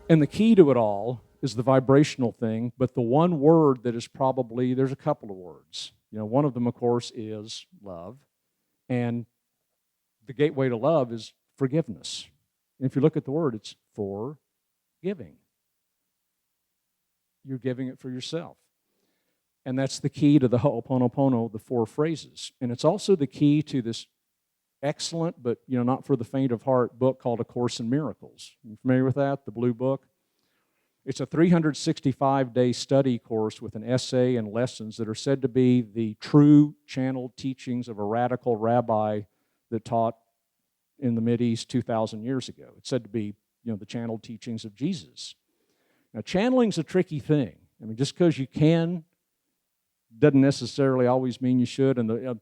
And the key to it all is the vibrational thing, but the one word that is probably, there's a couple of words. One of them, of course, is love. And the gateway to love is forgiveness. And if you look at the word, it's forgiving. You're giving it for yourself. And that's the key to the hooponopono, the 4 phrases. And it's also the key to this excellent, but not for the faint of heart, book called A Course in Miracles. You familiar with that, the blue book? It's a 365-day study course with an essay and lessons that are said to be the true channeled teachings of a radical rabbi that taught in the Mideast 2,000 years ago. It's said to be, the channeled teachings of Jesus. Now, channeling's a tricky thing. I mean, just because you can doesn't necessarily always mean you should. And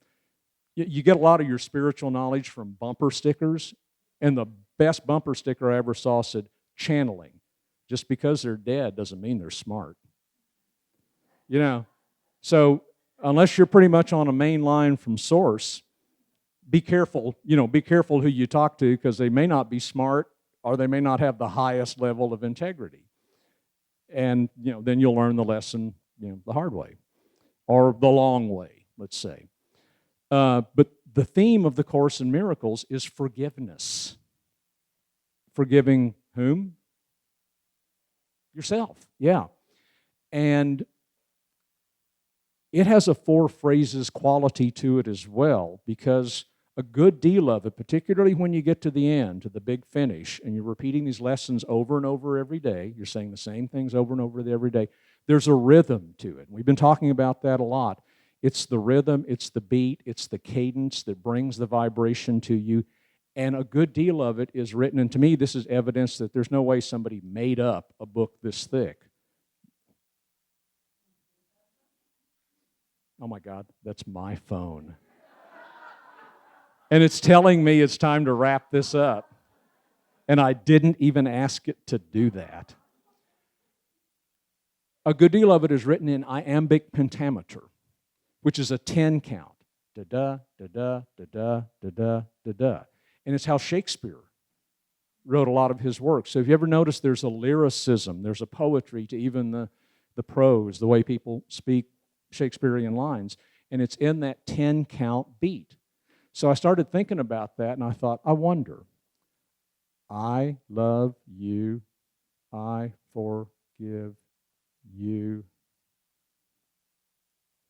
you get a lot of your spiritual knowledge from bumper stickers, and the best bumper sticker I ever saw said, channeling. Just because they're dead doesn't mean they're smart. So unless you're pretty much on a main line from source, be careful, be careful who you talk to, because they may not be smart or they may not have the highest level of integrity. And, then you'll learn the lesson, the hard way or the long way, let's say. But the theme of the Course in Miracles is forgiveness. Forgiving whom? Yourself, yeah. And it has a 4 phrases quality to it as well, because a good deal of it, particularly when you get to the end, to the big finish, and you're repeating these lessons over and over every day, you're saying the same things over and over every day, there's a rhythm to it. We've been talking about that a lot. It's the rhythm, it's the beat, it's the cadence that brings the vibration to you. And a good deal of it is written, and to me this is evidence that there's no way somebody made up a book this thick. Oh my God, that's my phone. And it's telling me it's time to wrap this up. And I didn't even ask it to do that. A good deal of it is written in iambic pentameter, which is a 10 count. Da-da, da-da, da-da, da-da, da-da. And it's how Shakespeare wrote a lot of his work. So if you ever notice, there's a lyricism, there's a poetry to even the prose, the way people speak Shakespearean lines. And it's in that 10 count beat. So I started thinking about that, and I thought, I wonder, I love you, I forgive you.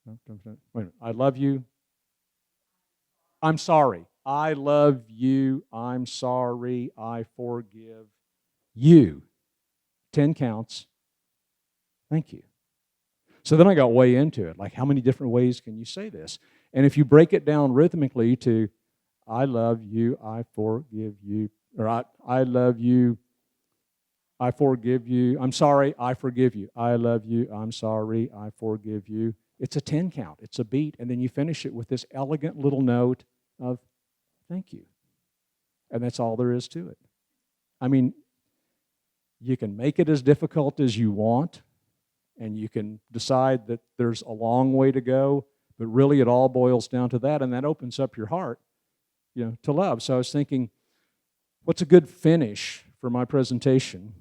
Wait a minute. I love you. I'm sorry. I love you. I'm sorry. I forgive you. 10 counts. Thank you. So then I got way into it. Like, how many different ways can you say this? And if you break it down rhythmically to, I love you, I forgive you, or I love you, I forgive you, I'm sorry, I forgive you, I love you, I'm sorry, I forgive you. It's a 10 count, it's a beat, and then you finish it with this elegant little note of thank you. And that's all there is to it. I mean, you can make it as difficult as you want, and you can decide that there's a long way to go, but really it all boils down to that, and that opens up your heart, to love. So I was thinking, what's a good finish for my presentation?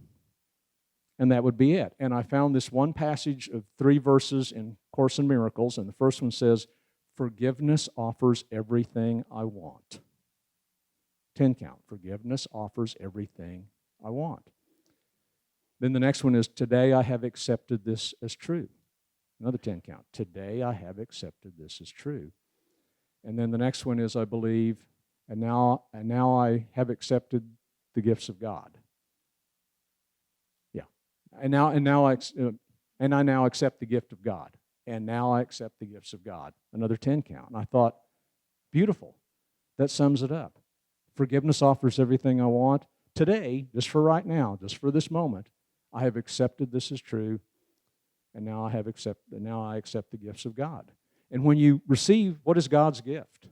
And that would be it. And I found this one passage of 3 verses in Course in Miracles, and the first one says, forgiveness offers everything I want. 10 count. Forgiveness offers everything I want. Then the next one is, today I have accepted this as true. Another 10 count. Today I have accepted this as true. And then the next one is, I believe, and now I have accepted the gifts of God. Yeah. And I now accept the gift of God. And now I accept the gifts of God. Another 10 count. And I thought, beautiful. That sums it up. Forgiveness offers everything I want. Today, just for right now, just for this moment, I have accepted this as true. And now I accept the gifts of God. And when you receive, what is God's gift?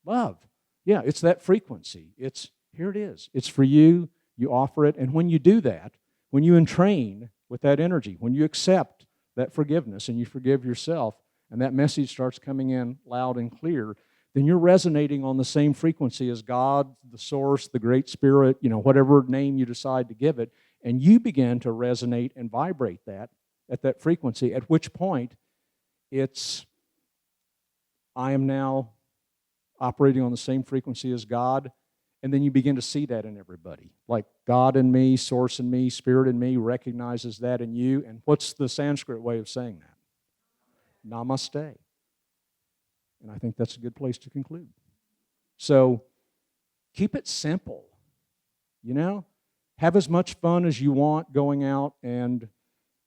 Love. Yeah, it's that frequency. Here it is. It's for you. You offer it. And when you do that, when you entrain with that energy, when you accept that forgiveness and you forgive yourself, and that message starts coming in loud and clear, then you're resonating on the same frequency as God, the source, the great spirit, whatever name you decide to give it, and you begin to resonate and vibrate that at that frequency, at which point it's, I am now operating on the same frequency as God, and then you begin to see that in everybody. Like God in me, source in me, spirit in me recognizes that in you. And what's the Sanskrit way of saying that? Namaste. And I think that's a good place to conclude. So keep it simple, Have as much fun as you want going out and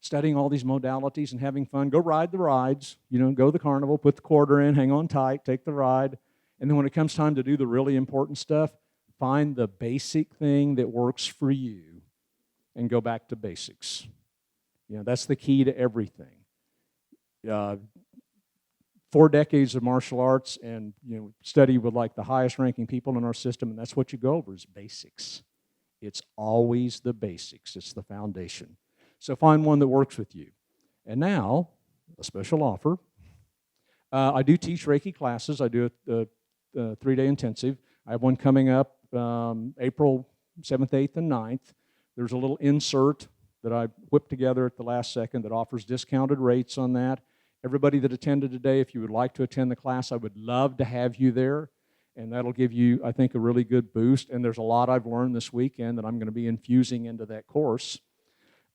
studying all these modalities and having fun. Go ride the rides, go to the carnival, put the quarter in, hang on tight, take the ride. And then when it comes time to do the really important stuff, find the basic thing that works for you and go back to basics. That's the key to everything. 4 decades of martial arts and study with like the highest ranking people in our system, and that's what you go over is basics. It's always the basics. It's the foundation. So find one that works with you. And now, a special offer. I do teach Reiki classes. I do a 3-day intensive. I have one coming up April 7th, 8th, and 9th. There's a little insert that I whipped together at the last second that offers discounted rates on that. Everybody that attended today, if you would like to attend the class, I would love to have you there. And that'll give you, I think, a really good boost. And there's a lot I've learned this weekend that I'm going to be infusing into that course.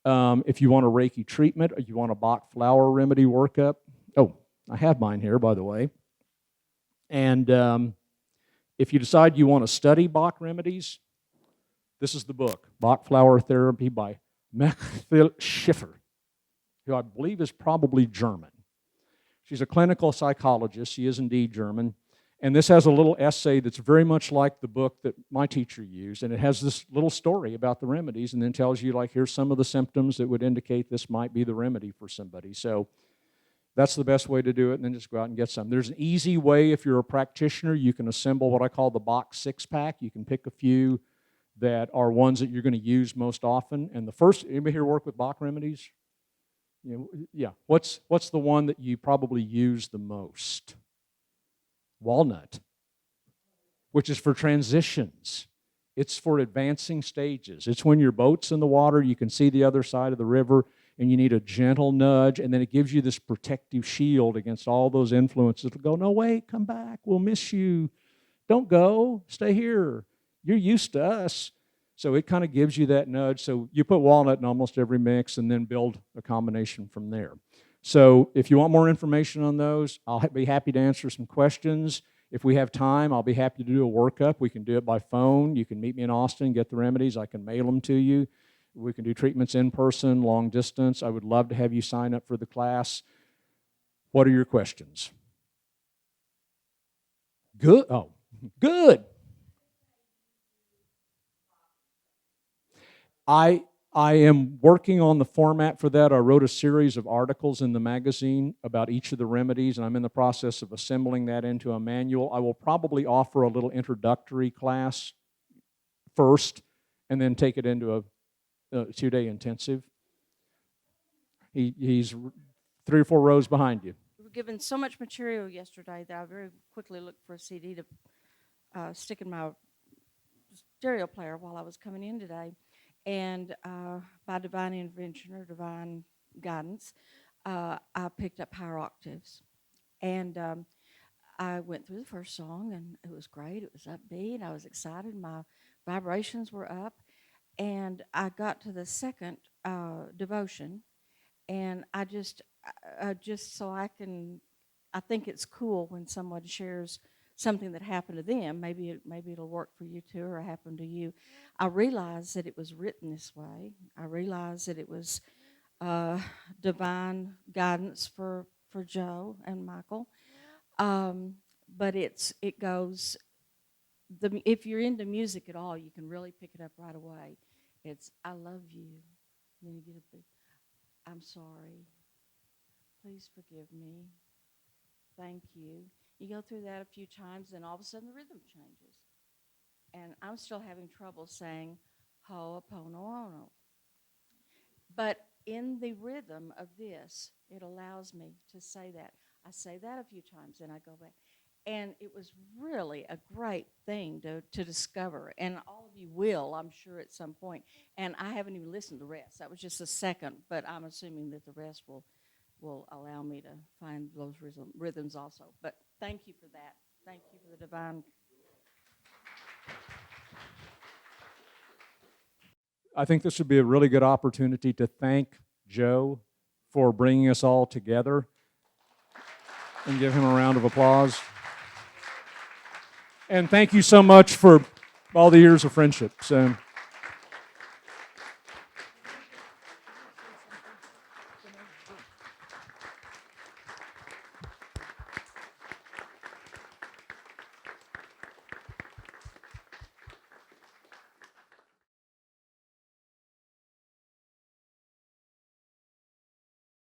If you want a Reiki treatment, or you want a Bach flower remedy workup, I have mine here, by the way. And if you decide you want to study Bach remedies, this is the book, Bach Flower Therapy by Mechthil Schiffer, who I believe is probably German. She's a clinical psychologist. She is indeed German. And this has a little essay that's very much like the book that my teacher used. And it has this little story about the remedies and then tells you, like, here's some of the symptoms that would indicate this might be the remedy for somebody. So that's the best way to do it, and then just go out and get some. There's an easy way, if you're a practitioner, you can assemble what I call the Bach six-pack. You can pick a few that are ones that you're going to use most often. And the first, anybody here work with Bach remedies? Yeah. What's the one that you probably use the most? Walnut, which is for transitions. It's for advancing stages. It's when your boat's in the water, you can see the other side of the river, and you need a gentle nudge, and then it gives you this protective shield against all those influences that go, no, wait, come back, we'll miss you. Don't go, stay here. You're used to us. So it kind of gives you that nudge. So you put walnut in almost every mix and then build a combination from there. So if you want more information on those, I'll be happy to answer some questions. If we have time, I'll be happy to do a workup. We can do it by phone. You can meet me in Austin, get the remedies. I can mail them to you. We can do treatments in person, long distance. I would love to have you sign up for the class. What are your questions? Good. Oh, good. I am working on the format for that. I wrote a series of articles in the magazine about each of the remedies, and I'm in the process of assembling that into a manual. I will probably offer a little introductory class first and then take it into a 2-day intensive. He's 3 or 4 rows behind you. We were given so much material yesterday that I very quickly looked for a CD to stick in my stereo player while I was coming in today. And by divine intervention or divine guidance, I picked up higher octaves. And I went through the first song, and it was great. It was upbeat. I was excited. My vibrations were up. And I got to the second devotion, and I just so I think it's cool when someone shares something that happened to them. Maybe it'll work for you too, or happen to you. I realized that it was written this way. I realized that it was divine guidance for Joe and Michael. But it goes. If you're into music at all, you can really pick it up right away. It's I love you. Then you get a big I'm sorry. Please forgive me. Thank you. You go through that a few times, and all of a sudden the rhythm changes. And I'm still having trouble saying hooponopono. But in the rhythm of this, it allows me to say that. I say that a few times, and I go back. And it was really a great thing to discover. And all of you will, I'm sure, at some point. And I haven't even listened to the rest. That was just a second, but I'm assuming that the rest will allow me to find those rhythms also. But thank you for that. Thank you for the divine. I think this would be a really good opportunity to thank Joe for bringing us all together and give him a round of applause. And thank you so much for all the years of friendship. So.